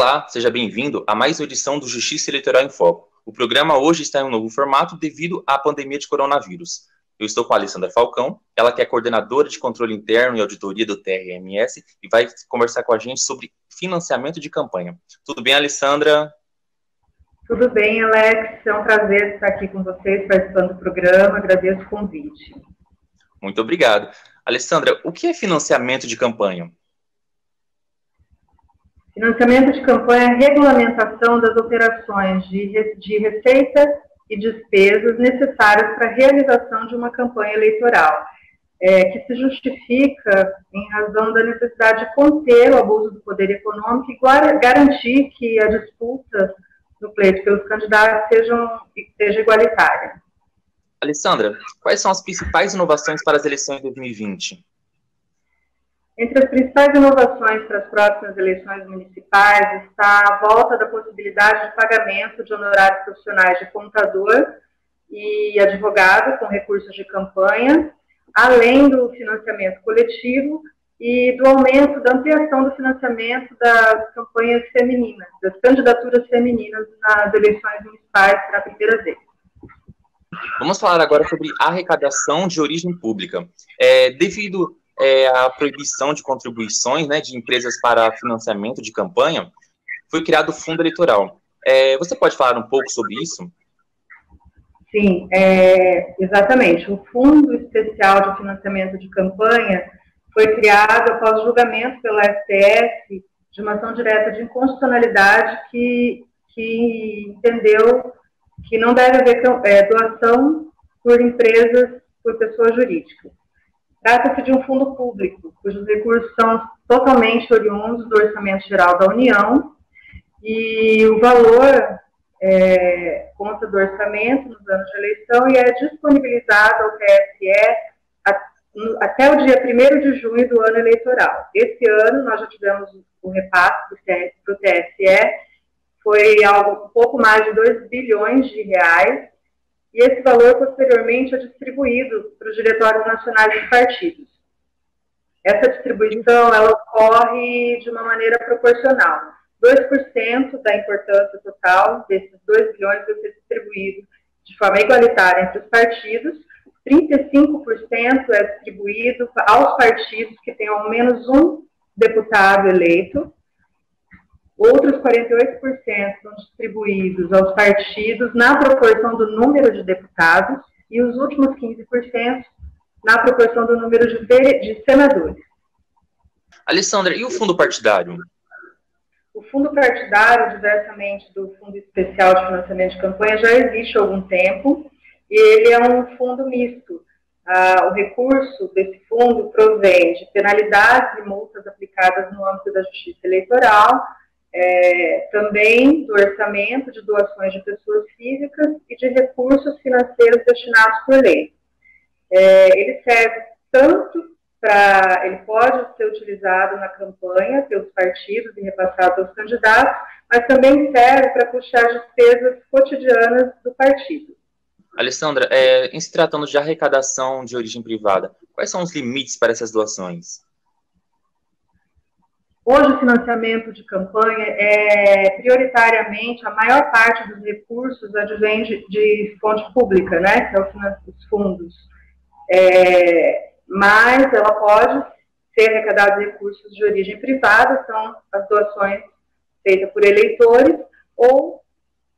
Olá, seja bem-vindo a mais uma edição do Justiça Eleitoral em Foco. O programa hoje está em um novo formato devido à pandemia de coronavírus. Eu estou com a Alessandra Falcão, ela que é coordenadora de controle interno e auditoria do TRMS e vai conversar com a gente sobre financiamento de campanha. Tudo bem, Alessandra? Tudo bem, Alex. É um prazer estar aqui com vocês, participando do programa. Agradeço o convite. Muito obrigado. Alessandra, o que é financiamento de campanha? Financiamento de campanha é a regulamentação das operações de receita e despesas necessárias para a realização de uma campanha eleitoral, que se justifica em razão da necessidade de conter o abuso do poder econômico e garantir que a disputa no pleito pelos candidatos seja igualitária. Alessandra, quais são as principais inovações para as eleições de 2020? Entre as principais inovações para as próximas eleições municipais está a volta da possibilidade de pagamento de honorários profissionais de contador e advogado com recursos de campanha, além do financiamento coletivo e do aumento da ampliação do financiamento das campanhas femininas, das candidaturas femininas nas eleições municipais para a primeira vez. Vamos falar agora sobre arrecadação de origem pública. Devido à proibição de contribuições, de empresas para financiamento de campanha, foi criado o Fundo Eleitoral. Você pode falar um pouco sobre isso? Sim, exatamente. O Fundo Especial de Financiamento de Campanha foi criado após julgamento pela STF de uma ação direta de inconstitucionalidade que entendeu que não deve haver doação por empresas, por pessoas jurídicas. Trata-se de um fundo público, cujos recursos são totalmente oriundos do Orçamento Geral da União e o valor consta do orçamento nos anos de eleição e é disponibilizado ao TSE até o dia 1º de junho do ano eleitoral. Esse ano nós já tivemos o repasse para o TSE, foi algo um pouco mais de 2 bilhões de reais, e esse valor posteriormente é distribuído para os diretórios nacionais dos partidos. Essa distribuição ela ocorre de uma maneira proporcional. 2% da importância total desses 2 bilhões vai ser distribuído de forma igualitária entre os partidos, 35% é distribuído aos partidos que tenham ao menos um deputado eleito, outros 48% são distribuídos aos partidos na proporção do número de deputados e os últimos 15% na proporção do número de senadores. Alessandra, e o fundo partidário? O fundo partidário, diversamente do Fundo Especial de Financiamento de Campanha, já existe há algum tempo e ele é um fundo misto. O recurso desse fundo provém de penalidades e multas aplicadas no âmbito da Justiça Eleitoral, também do orçamento de doações de pessoas físicas e de recursos financeiros destinados por lei. Ele serve tanto ele pode ser utilizado na campanha pelos partidos e repassado aos candidatos, mas também serve para puxar despesas cotidianas do partido. Alessandra, em se tratando de arrecadação de origem privada, quais são os limites para essas doações? Hoje, o financiamento de campanha prioritariamente, a maior parte dos recursos advém de fonte pública, que é os fundos. Mas ela pode ser arrecadada de recursos de origem privada, são as doações feitas por eleitores ou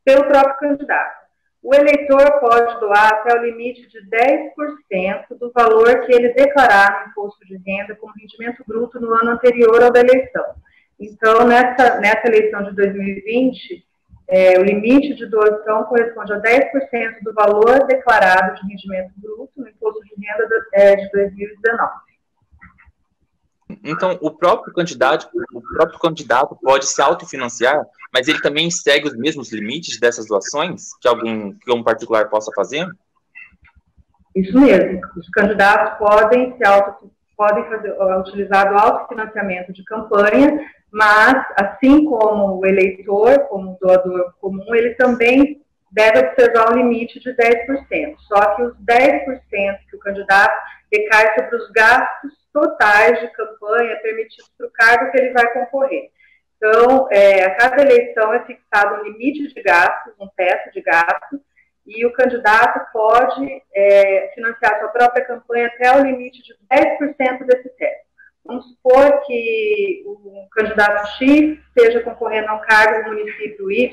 pelo próprio candidato. O eleitor pode doar até o limite de 10% do valor que ele declarar no imposto de renda como rendimento bruto no ano anterior ao da eleição. Então, nessa eleição de 2020, o limite de doação corresponde a 10% do valor declarado de rendimento bruto no imposto de renda de 2019. Então, o próprio candidato pode se autofinanciar, mas ele também segue os mesmos limites dessas doações que um particular possa fazer? Isso mesmo. Os candidatos podem utilizar o autofinanciamento de campanha, mas, assim como o eleitor, como o doador comum, ele também deve observar um limite de 10%. Só que os 10% que o candidato recai sobre os gastos totais de campanha permitidos para o cargo que ele vai concorrer. Então, a cada eleição é fixado um limite de gastos, um teto de gastos, e o candidato pode financiar sua própria campanha até o limite de 10% desse teto. Vamos supor que o candidato X esteja concorrendo a um cargo no município Y,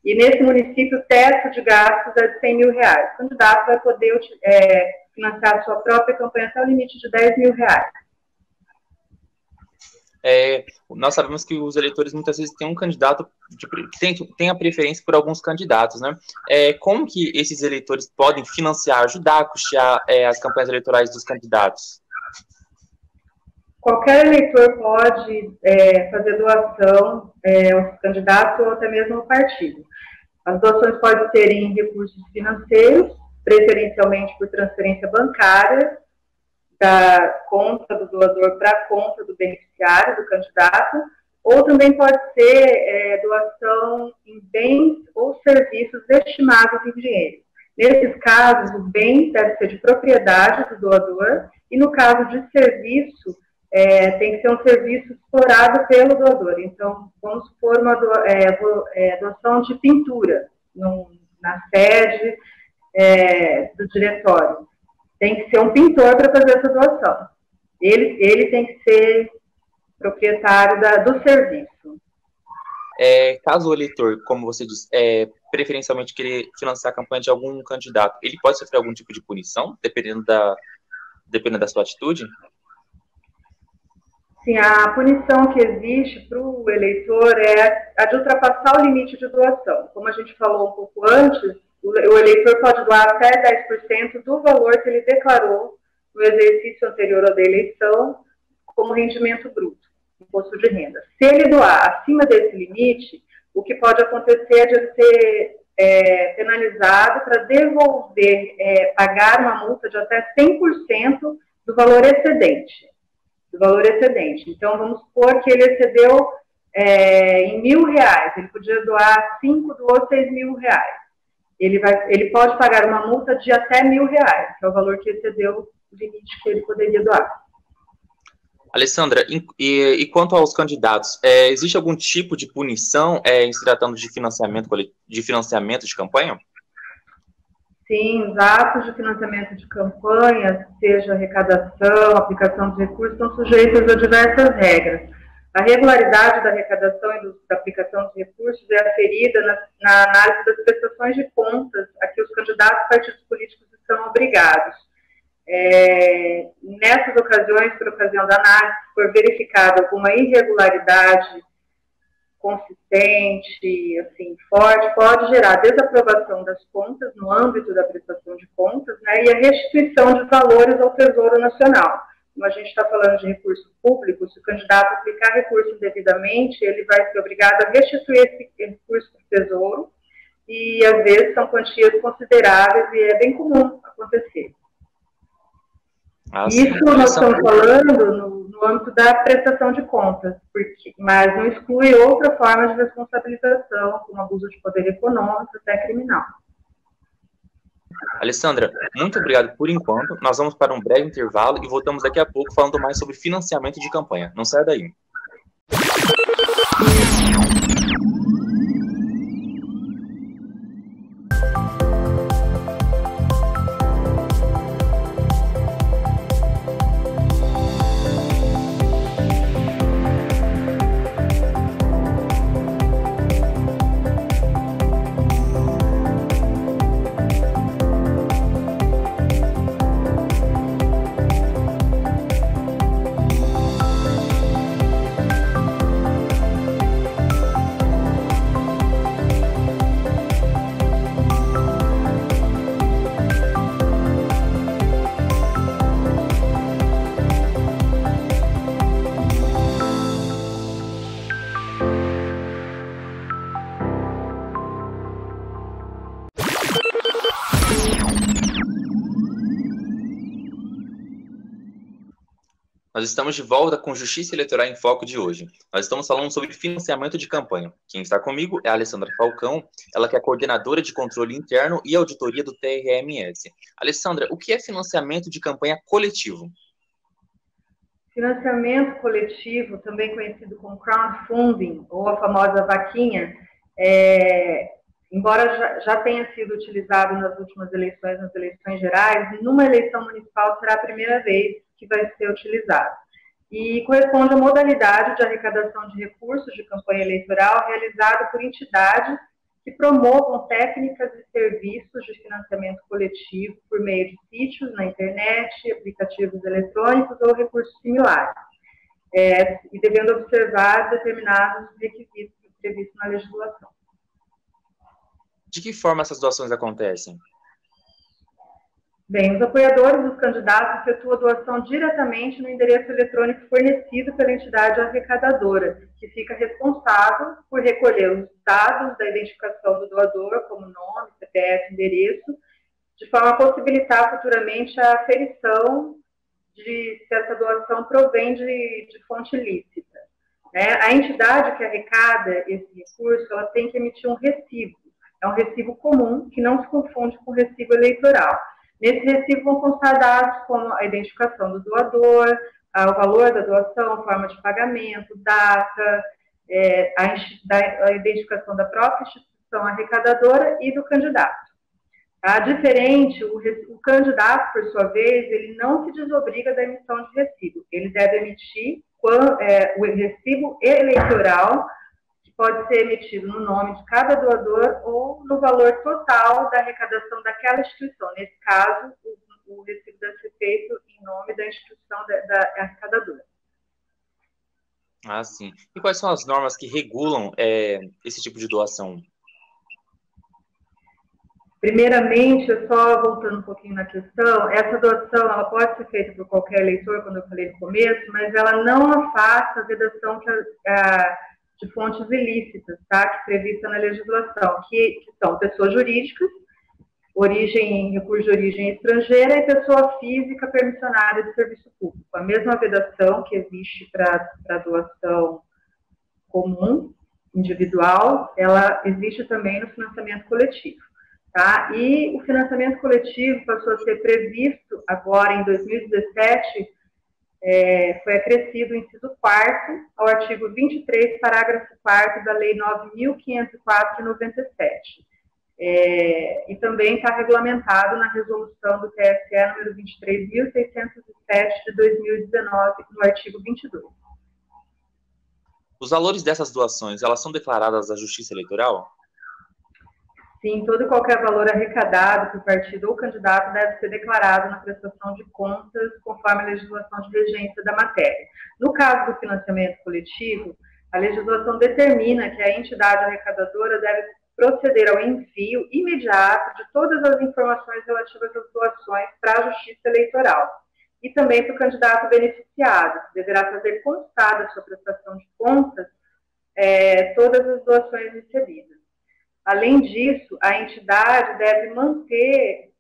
e nesse município o teto de gastos é de R$100 mil. O candidato vai poder financiar sua própria campanha até o limite de R$10 mil. Nós sabemos que os eleitores muitas vezes têm um candidato que tem a preferência por alguns candidatos, né? Como que esses eleitores podem financiar, ajudar a custear as campanhas eleitorais dos candidatos? Qualquer eleitor pode fazer doação aos candidatos ou até mesmo ao partido. As doações podem ser em recursos financeiros, preferencialmente por transferência bancária, da conta do doador para a conta do beneficiário, do candidato, ou também pode ser doação em bens ou serviços estimados em dinheiro. Nesses casos, o bem deve ser de propriedade do doador, e no caso de serviço, tem que ser um serviço explorado pelo doador. Então, vamos supor uma doação de pintura na sede do diretório. Tem que ser um pintor para fazer essa doação. Ele tem que ser proprietário do serviço. Caso o eleitor, como você disse, preferencialmente querer financiar a campanha de algum candidato, ele pode sofrer algum tipo de punição, dependendo da sua atitude? Sim, a punição que existe para o eleitor é a de ultrapassar o limite de doação. Como a gente falou um pouco antes, o eleitor pode doar até 10% do valor que ele declarou no exercício anterior ao da eleição como rendimento bruto, imposto de renda. Se ele doar acima desse limite, o que pode acontecer é de ele ser penalizado para devolver, pagar uma multa de até 100% do valor excedente. Então, vamos supor que ele excedeu em R$1.000, ele podia doar 5, doou R$6.000. Ele pode pagar uma multa de até R$1.000, que é o valor que excedeu o limite que ele poderia doar. Alessandra, e quanto aos candidatos, existe algum tipo de punição em se tratando de financiamento de campanha? Sim, os atos de financiamento de campanha, seja arrecadação, aplicação de recursos, estão sujeitos a diversas regras. A regularidade da arrecadação e da aplicação de recursos é aferida na análise das prestações de contas a que os candidatos e partidos políticos estão obrigados. Nessas ocasiões, por ocasião da análise, se for verificada alguma irregularidade consistente, assim, forte, pode gerar desaprovação das contas no âmbito da prestação de contas, né, e a restituição de valores ao Tesouro Nacional. Como a gente está falando de recurso público, se o candidato aplicar recurso indevidamente, ele vai ser obrigado a restituir esse recurso para o Tesouro, e às vezes são quantias consideráveis e é bem comum acontecer. Isso nós estamos falando no âmbito da prestação de contas, mas não exclui outra forma de responsabilização, como abuso de poder econômico, até criminal. Alessandra, muito obrigado por enquanto. Nós vamos para um breve intervalo e voltamos daqui a pouco falando mais sobre financiamento de campanha. Não saia daí. Nós estamos de volta com Justiça Eleitoral em Foco de hoje. Nós estamos falando sobre financiamento de campanha. Quem está comigo é a Alessandra Falcão, ela que é coordenadora de controle interno e auditoria do TRMS. Alessandra, o que é financiamento de campanha coletivo? Financiamento coletivo, também conhecido como crowdfunding, ou a famosa vaquinha, embora já tenha sido utilizado nas últimas eleições, nas eleições gerais, numa eleição municipal será a primeira vez que vai ser utilizado. E corresponde à modalidade de arrecadação de recursos de campanha eleitoral realizada por entidades que promovam técnicas e serviços de financiamento coletivo por meio de sítios na internet, aplicativos eletrônicos ou recursos similares, e devendo observar determinados requisitos previstos na legislação. De que forma essas doações acontecem? Bem, os apoiadores dos candidatos efetuam a doação diretamente no endereço eletrônico fornecido pela entidade arrecadadora, que fica responsável por recolher os dados da identificação do doador, como nome, CPF, endereço, de forma a possibilitar futuramente a aferição de se essa doação provém de fonte lícita. A entidade que arrecada esse recurso, ela tem que emitir um recibo. É um recibo comum, que não se confunde com recibo eleitoral. Nesse recibo vão constar dados como a identificação do doador, o valor da doação, a forma de pagamento, data, a identificação da própria instituição arrecadadora e do candidato. Diferente, o candidato, por sua vez, ele não se desobriga da emissão de recibo. Ele deve emitir o recibo eleitoral, pode ser emitido no nome de cada doador ou no valor total da arrecadação daquela instituição. Nesse caso, o recibo deve ser feito em nome da instituição da arrecadadora. Ah, sim. E quais são as normas que regulam esse tipo de doação? Primeiramente, só voltando um pouquinho na questão, essa doação ela pode ser feita por qualquer eleitor, como eu falei no começo, mas ela não afasta a vedação de fontes ilícitas, que prevista na legislação, que são pessoas jurídicas, recurso de origem estrangeira e pessoa física permissionária de serviço público. A mesma vedação que existe para doação comum, individual, ela existe também no financiamento coletivo. E o financiamento coletivo passou a ser previsto agora em 2017, foi acrescido o inciso 4º ao artigo 23, parágrafo 4º da Lei 9.504 de 97. E também está regulamentado na resolução do TSE número 23.607 de 2019, no artigo 22. Os valores dessas doações, elas são declaradas à Justiça Eleitoral? Sim, todo e qualquer valor arrecadado por partido ou candidato deve ser declarado na prestação de contas, conforme a legislação de regência da matéria. No caso do financiamento coletivo, a legislação determina que a entidade arrecadadora deve proceder ao envio imediato de todas as informações relativas às doações para a Justiça Eleitoral e também para o candidato beneficiado, que deverá fazer constar da sua prestação de contas todas as doações recebidas. Além disso, a entidade deve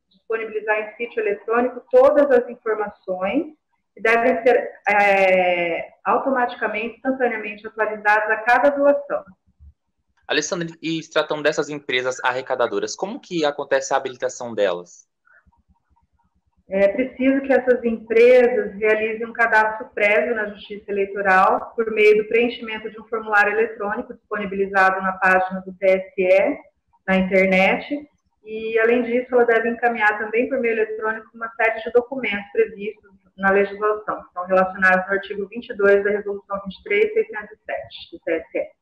disponibilizar em sítio eletrônico todas as informações que devem ser automaticamente, instantaneamente atualizadas a cada doação. Alessandra, e se tratando dessas empresas arrecadadoras, como que acontece a habilitação delas? É preciso que essas empresas realizem um cadastro prévio na Justiça Eleitoral por meio do preenchimento de um formulário eletrônico disponibilizado na página do TSE, na internet, e, além disso, ela deve encaminhar também por meio eletrônico uma série de documentos previstos na legislação, que estão relacionados no artigo 22 da Resolução 23.607 do TSE.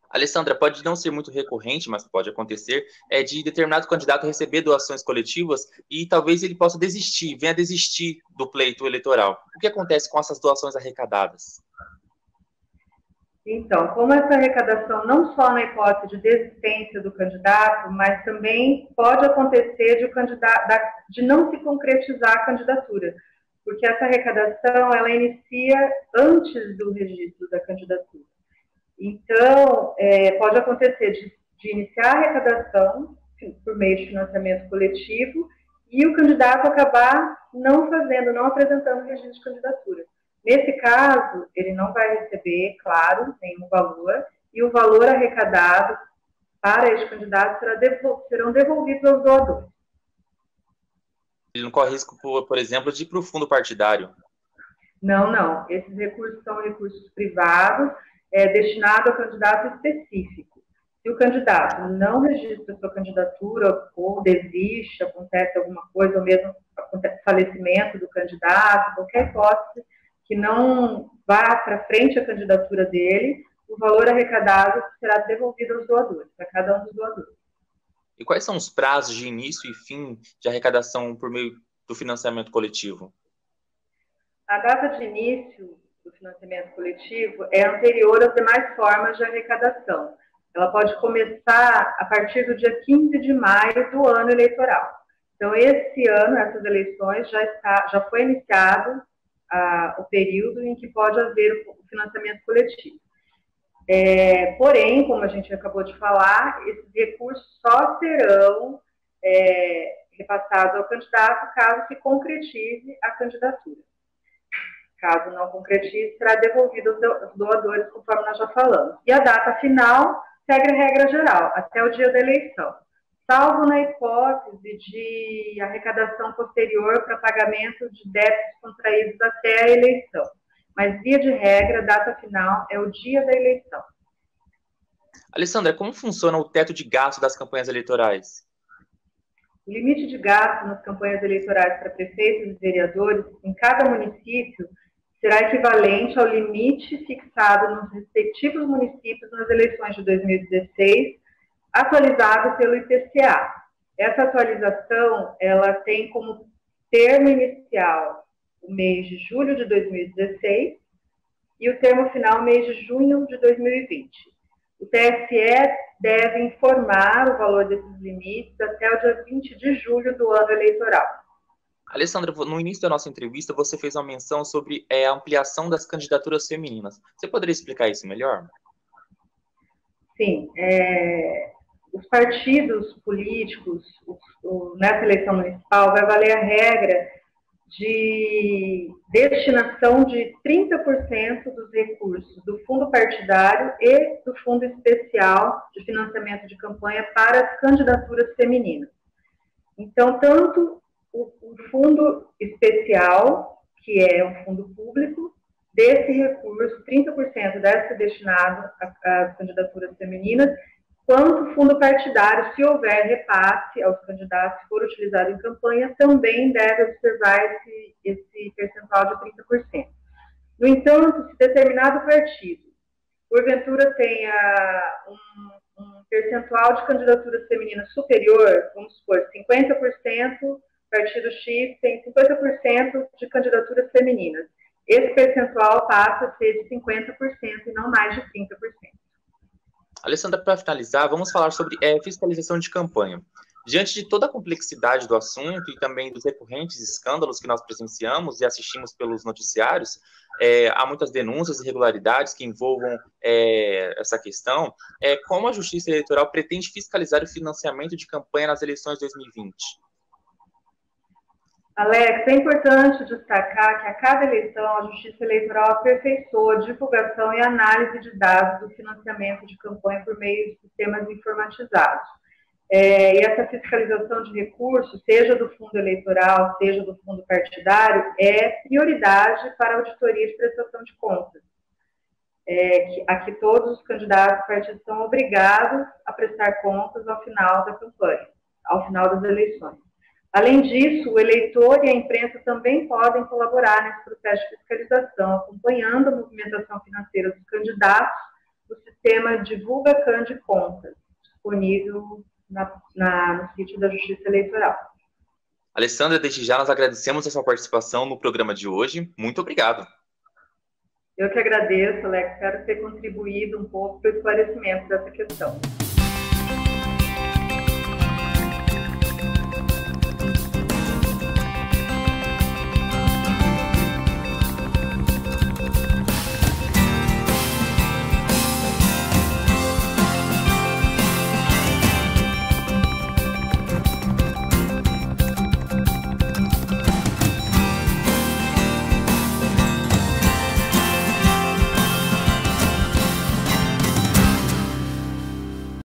Alessandra, pode não ser muito recorrente, mas pode acontecer, de determinado candidato receber doações coletivas e talvez ele possa venha desistir do pleito eleitoral. O que acontece com essas doações arrecadadas? Então, como essa arrecadação não só na hipótese de desistência do candidato, mas também pode acontecer de não se concretizar a candidatura, porque essa arrecadação ela inicia antes do registro da candidatura. Então, pode acontecer de iniciar a arrecadação por meio de financiamento coletivo e o candidato acabar não apresentando o registro de candidatura. Nesse caso, ele não vai receber, claro, nenhum valor, e o valor arrecadado para este candidato serão devolvidos aos doadores. Ele não corre risco, por exemplo, de ir para o fundo partidário? Não, não. Esses recursos são recursos privados, destinados ao candidato específico. Se o candidato não registra sua candidatura ou desiste, acontece alguma coisa, ou mesmo acontece falecimento do candidato, qualquer hipótese que não vá para frente a candidatura dele, o valor arrecadado será devolvido aos doadores, para cada um dos doadores. E quais são os prazos de início e fim de arrecadação por meio do financiamento coletivo? A data de início do financiamento coletivo é anterior às demais formas de arrecadação. Ela pode começar a partir do dia 15 de maio do ano eleitoral. Então, esse ano, essas eleições, já foi iniciado o período em que pode haver o financiamento coletivo. Porém, como a gente acabou de falar, esses recursos só serão repassados ao candidato caso se concretize a candidatura. Caso não concretize, será devolvido aos doadores, conforme nós já falamos. E a data final segue a regra geral, até o dia da eleição, salvo na hipótese de arrecadação posterior para pagamento de débitos contraídos até a eleição. Mas, via de regra, a data final é o dia da eleição. Alessandra, como funciona o teto de gasto das campanhas eleitorais? O limite de gasto nas campanhas eleitorais para prefeitos e vereadores em cada município será equivalente ao limite fixado nos respectivos municípios nas eleições de 2016, atualizado pelo IPCA. Essa atualização, ela tem como termo inicial o mês de julho de 2016 e o termo final o mês de junho de 2020. O TSE deve informar o valor desses limites até o dia 20 de julho do ano eleitoral. Alessandra, no início da nossa entrevista, você fez uma menção sobre a ampliação das candidaturas femininas. Você poderia explicar isso melhor? Sim. Os partidos políticos, nessa eleição municipal, vai valer a regra de destinação de 30% dos recursos do fundo partidário e do fundo especial de financiamento de campanha para as candidaturas femininas. Então, tanto o fundo especial, que é um fundo público, desse recurso, 30% deve ser destinado às candidaturas femininas, quanto o fundo partidário, se houver repasse aos candidatos que for utilizado em campanha, também deve observar esse percentual de 30%. No entanto, se determinado partido, porventura, tenha um percentual de candidaturas femininas superior, vamos supor, 50%, partido X tem 50% de candidaturas femininas. Esse percentual passa a ser de 50% e não mais de 30%. Alessandra, para finalizar, vamos falar sobre fiscalização de campanha. Diante de toda a complexidade do assunto e também dos recorrentes escândalos que nós presenciamos e assistimos pelos noticiários, há muitas denúncias e irregularidades que envolvam essa questão. Como a Justiça Eleitoral pretende fiscalizar o financiamento de campanha nas eleições de 2020? Alex, é importante destacar que a cada eleição a Justiça Eleitoral aperfeiçoa a divulgação e análise de dados do financiamento de campanha por meio de sistemas informatizados. E essa fiscalização de recursos, seja do fundo eleitoral, seja do fundo partidário, é prioridade para a auditoria de prestação de contas. A que todos os candidatos e partidos são obrigados a prestar contas ao final da campanha, ao final das eleições. Além disso, o eleitor e a imprensa também podem colaborar nesse processo de fiscalização, acompanhando a movimentação financeira dos candidatos no sistema Divulga Cand Contas, disponível no sítio da Justiça Eleitoral. Alessandra, desde já nós agradecemos a sua participação no programa de hoje. Muito obrigado. Eu que agradeço, Alex. Espero ter contribuído um pouco para o esclarecimento dessa questão.